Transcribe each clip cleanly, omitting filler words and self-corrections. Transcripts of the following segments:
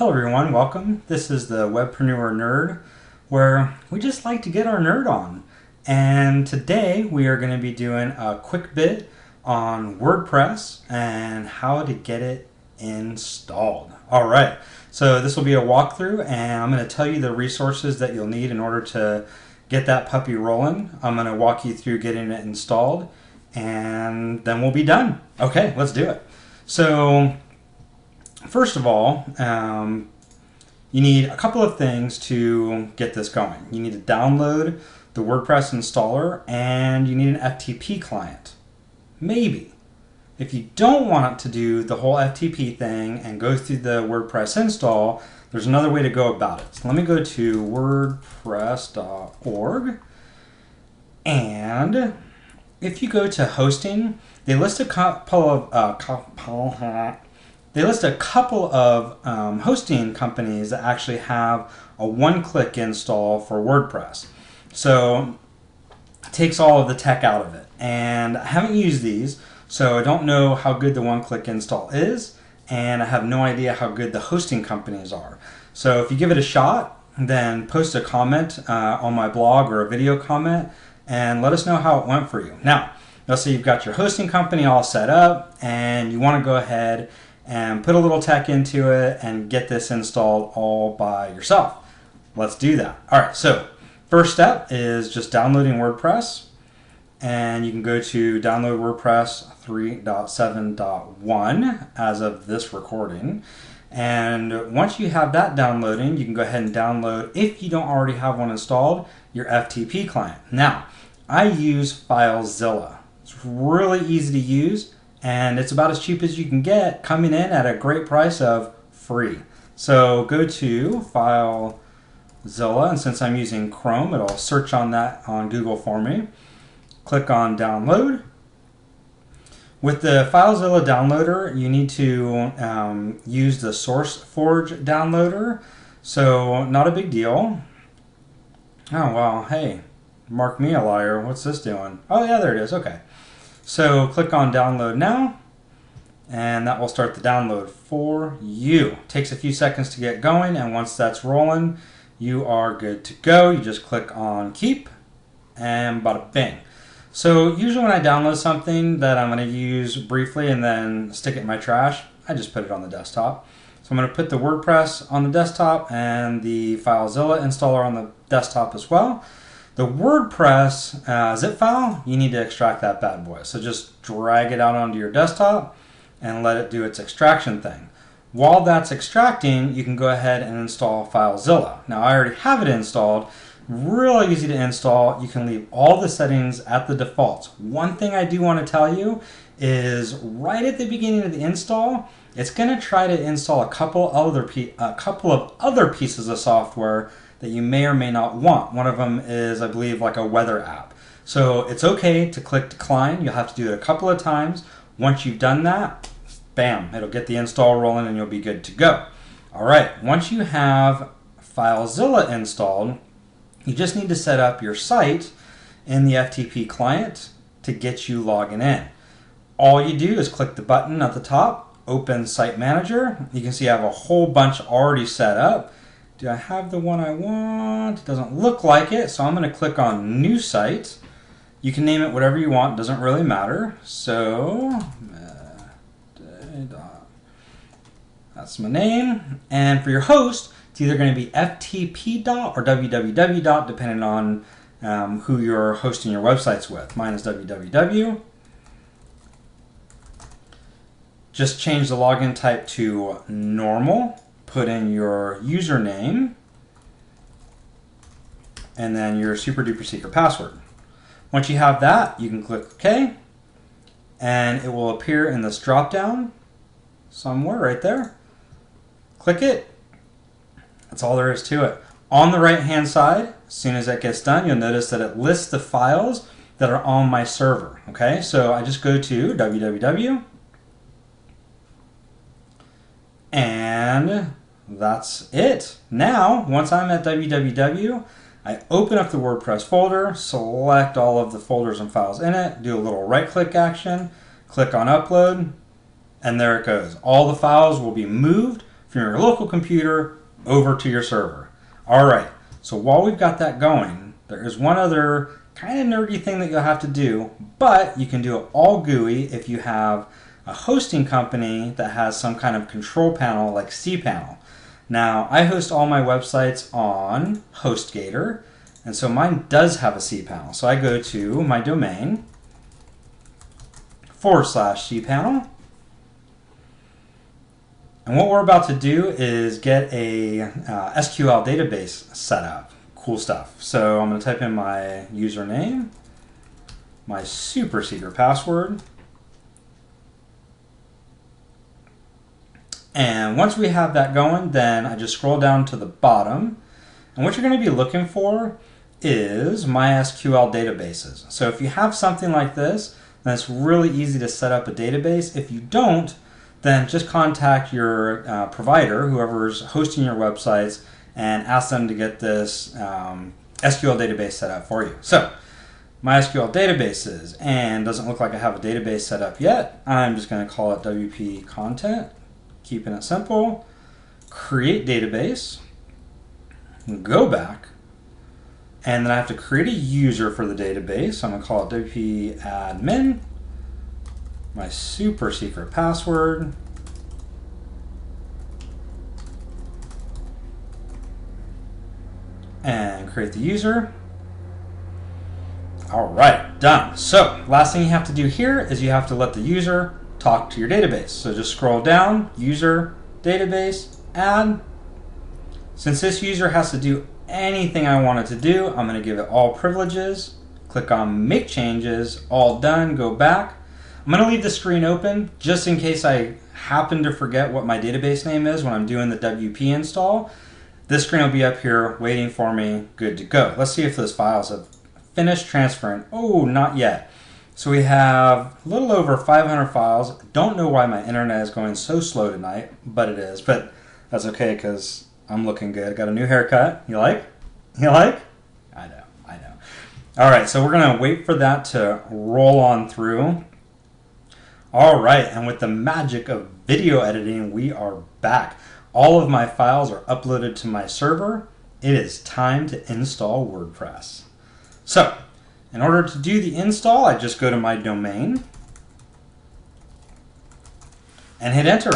Hello everyone, welcome. This is the Webpreneur Nerd, where we just like to get our nerd on. And today we are going to be doing a quick bit on WordPress and how to get it installed. Alright, so this will be a walkthrough and I'm going to tell you the resources that you'll need in order to get that puppy rolling. I'm going to walk you through getting it installed and then we'll be done. Okay, let's do it. So first of all, you need a couple of things to get this going. You need to download the WordPress installer and you need an FTP client. Maybe. If you don't want to do the whole FTP thing and go through the WordPress install, there's another way to go about it. So let me go to wordpress.org, and if you go to hosting, they list a couple of hosting companies that actually have a one-click install for WordPress. So it takes all of the tech out of it. And I haven't used these, so I don't know how good the one-click install is, and I have no idea how good the hosting companies are. So if you give it a shot, then post a comment on my blog or a video comment, and let us know how it went for you. Now, let's say you've got your hosting company all set up, and you want to go ahead and put a little tech into it and get this installed all by yourself. Let's do that. All right, so first step is just downloading WordPress, and you can go to download WordPress 3.7.1 as of this recording. And once you have that downloading, you can go ahead and download, if you don't already have one installed, your FTP client. Now, I use FileZilla. It's really easy to use, and it's about as cheap as you can get, coming in at a great price of free. So go to FileZilla, and since I'm using Chrome, it'll search on that on Google for me. Click on download. With the FileZilla downloader, you need to use the SourceForge downloader, so not a big deal. Oh wow, hey, mark me a liar. What's this doing? Oh yeah, there it is. Okay. So click on download now, and that will start the download for you. It takes a few seconds to get going, and once that's rolling, you are good to go. You just click on keep, and bada bing. So usually when I download something that I'm going to use briefly and then stick it in my trash, I just put it on the desktop. So I'm going to put the WordPress on the desktop and the FileZilla installer on the desktop as well. The WordPress zip file, you need to extract that bad boy. So just drag it out onto your desktop and let it do its extraction thing. While that's extracting, you can go ahead and install FileZilla. Now I already have it installed. Really easy to install. You can leave all the settings at the defaults. One thing I do want to tell you is right at the beginning of the install, it's going to try to install a couple of other pieces of software that you may or may not want. One of them is, I believe, like a weather app. So it's okay to click decline. You'll have to do it a couple of times. Once you've done that, bam, it'll get the install rolling and you'll be good to go. All right, once you have FileZilla installed, you just need to set up your site in the FTP client to get you logging in. All you do is click the button at the top, open Site Manager. You can see I have a whole bunch already set up. Do I have the one I want? It doesn't look like it, so I'm going to click on New Site. You can name it whatever you want, doesn't really matter. So, that's my name. And for your host, it's either going to be ftp or www, depending on who you're hosting your websites with. Mine is www. Just change the login type to normal. Put in your username and then your super duper secret password. Once you have that, you can click OK, and it will appear in this drop down somewhere right there. Click it. That's all there is to it. On the right hand side, as soon as that gets done, you'll notice that it lists the files that are on my server. Okay, so I just go to www, and that's it. Now, once I'm at www, I open up the WordPress folder, select all of the folders and files in it, do a little right click action, click on upload, and there it goes. All the files will be moved from your local computer over to your server. All right, so while we've got that going, there is one other kind of nerdy thing that you'll have to do, but you can do it all GUI if you have a hosting company that has some kind of control panel like cPanel. Now, I host all my websites on HostGator, and so mine does have a cPanel. So I go to my domain /cPanel. And what we're about to do is get a SQL database set up. Cool stuff. So I'm going to type in my username, my super secret password, and once we have that going, then I just scroll down to the bottom, and what you're going to be looking for is MySQL databases. So if you have something like this, then it's really easy to set up a database. If you don't, then just contact your provider, whoever's hosting your websites, and ask them to get this SQL database set up for you. So, MySQL databases, and doesn't look like I have a database set up yet. I'm just going to call it WP content, keeping it simple. Create database, go back, and then I have to create a user for the database. So I'm going to call it WP admin, my super secret password, and create the user. All right, done. So last thing you have to do here is you have to let the user talk to your database. So just scroll down, user, database, add. Since this user has to do anything I want it to do, I'm going to give it all privileges. Click on make changes, all done, go back. I'm going to leave the screen open just in case I happen to forget what my database name is when I'm doing the WP install. This screen will be up here waiting for me, good to go. Let's see if those files have finished transferring. Oh, not yet. So we have a little over 500 files. Don't know why my internet is going so slow tonight, but it is. But that's okay because I'm looking good. I got a new haircut. You like? You like? I know, I know. All right, so we're going to wait for that to roll on through. All right, and with the magic of video editing, we are back. All of my files are uploaded to my server. It is time to install WordPress. So, in order to do the install, I just go to my domain and hit enter.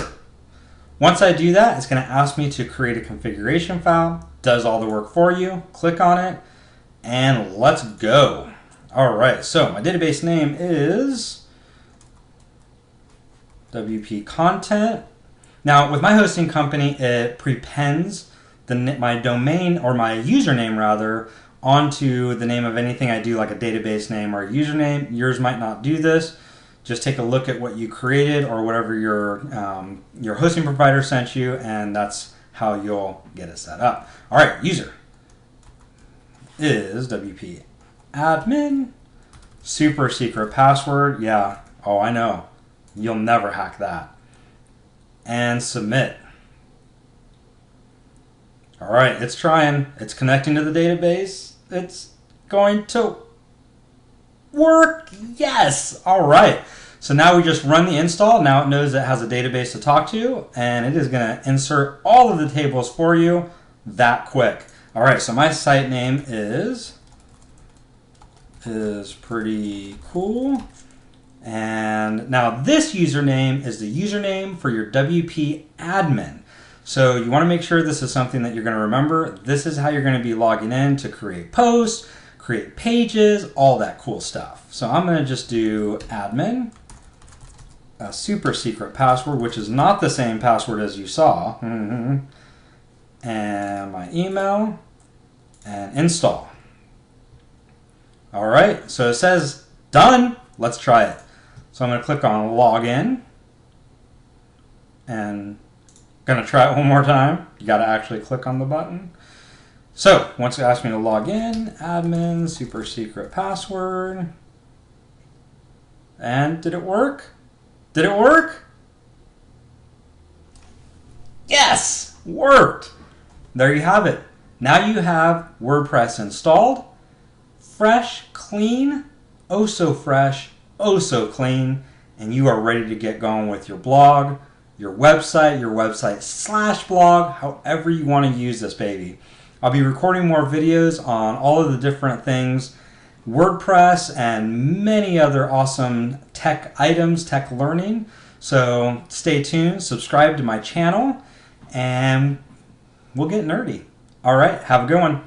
Once I do that, it's going to ask me to create a configuration file. Does all the work for you. Click on it, and let's go. All right, so my database name is WP content. Now, with my hosting company, it prepends my domain, or my username rather, onto the name of anything I do, like a database name or a username. Yours might not do this. Just take a look at what you created or whatever your hosting provider sent you, and that's how you'll get it set up. All right, user is WP admin, super secret password. Yeah, oh, I know. You'll never hack that. And submit. All right, it's trying. It's connecting to the database. It's going to work. Yes. All right. So now we just run the install. Now it knows it has a database to talk to, and it is going to insert all of the tables for you that quick. All right, so my site name is pretty cool. And now this username is the username for your WP admin. So you want to make sure this is something that you're going to remember. This is how you're going to be logging in to create posts, create pages, all that cool stuff. So I'm going to just do admin, a super secret password, which is not the same password as you saw, and my email, and install. All right, so it says done. Let's try it. So I'm going to click on login, and going to try it one more time. You got to actually click on the button. So once it asks me to log in, admin, super secret password, and did it work? Did it work? Yes, worked. There you have it. Now you have WordPress installed, fresh, clean, oh so fresh, oh so clean, and you are ready to get going with your blog, your website/blog, however you want to use this baby. I'll be recording more videos on all of the different things, WordPress and many other awesome tech items, tech learning. So stay tuned, subscribe to my channel, and we'll get nerdy. All right, have a good one.